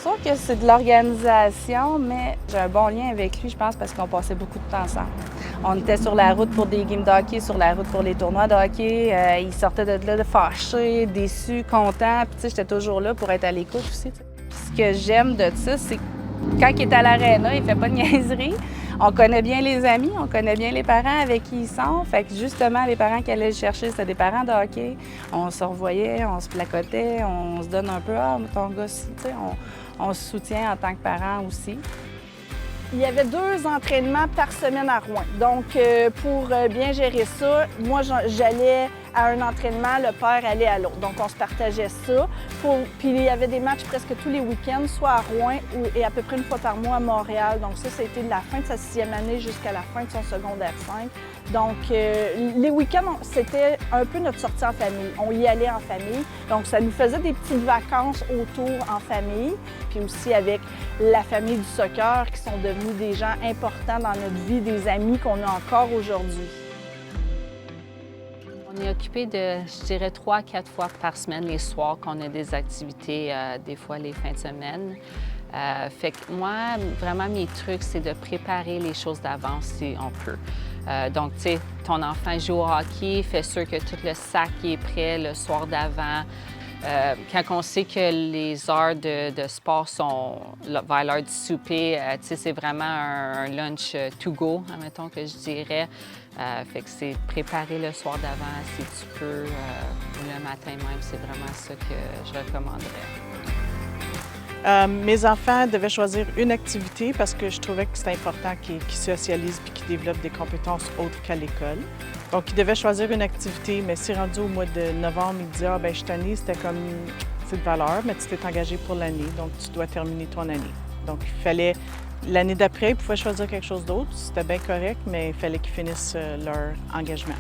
sûr que c'est de l'organisation, mais j'ai un bon lien avec lui, je pense, parce qu'on passait beaucoup de temps ensemble. On était sur la route pour des games de hockey, sur la route pour les tournois de hockey. Il sortait de là fâché, déçu, content. Puis, tu sais, j'étais toujours là pour être à l'écoute aussi. Puis, ce que j'aime de ça, c'est que quand il est à l'aréna, il fait pas de niaiserie. On connaît bien les amis, on connaît bien les parents avec qui ils sont. Fait que justement, les parents qui allaient le chercher, c'était des parents de hockey. On se revoyait, on se placotait, on se donne un peu « Ah, ton gars, tu sais, on se soutient en tant que parents aussi. » Il y avait 2 entraînements par semaine à Rouen. Donc, pour bien gérer ça, moi, j'allais à un entraînement, le père allait à l'autre. Donc, on se partageait ça. Puis, il y avait des matchs presque tous les week-ends, soit à Rouen et à peu près une fois par mois à Montréal. Donc, ça a été de la fin de sa 6e année jusqu'à la fin de son secondaire 5. Donc, les week-ends, c'était un peu notre sortie en famille. On y allait en famille. Donc, ça nous faisait des petites vacances autour en famille. Puis aussi avec la famille du soccer qui sont devenus des gens importants dans notre vie, des amis qu'on a encore aujourd'hui. On est occupé de, je dirais, 3 à 4 fois par semaine les soirs qu'on a des activités, des fois les fins de semaine. Fait que moi, vraiment, mes trucs, c'est de préparer les choses d'avance si on peut. Donc, tu sais, ton enfant joue au hockey, fais sûr que tout le sac est prêt le soir d'avant. Quand on sait que les heures de sport sont vers l'heure du souper, tu sais, c'est vraiment un lunch to go, admettons que je dirais. Fait que c'est préparer le soir d'avant si tu peux, ou le matin même, c'est vraiment ça que je recommanderais. Mes enfants devaient choisir une activité parce que je trouvais que c'était important qu'ils socialisent et qu'ils développent des compétences autres qu'à l'école. Donc, ils devaient choisir une activité, mais si rendu au mois de novembre, ils disaient « Ah, bien, je suis tannée, c'était comme, c'est de valeur, mais tu t'es engagé pour l'année, donc tu dois terminer ton année. » Donc, il fallait, l'année d'après, ils pouvaient choisir quelque chose d'autre, c'était bien correct, mais il fallait qu'ils finissent leur engagement.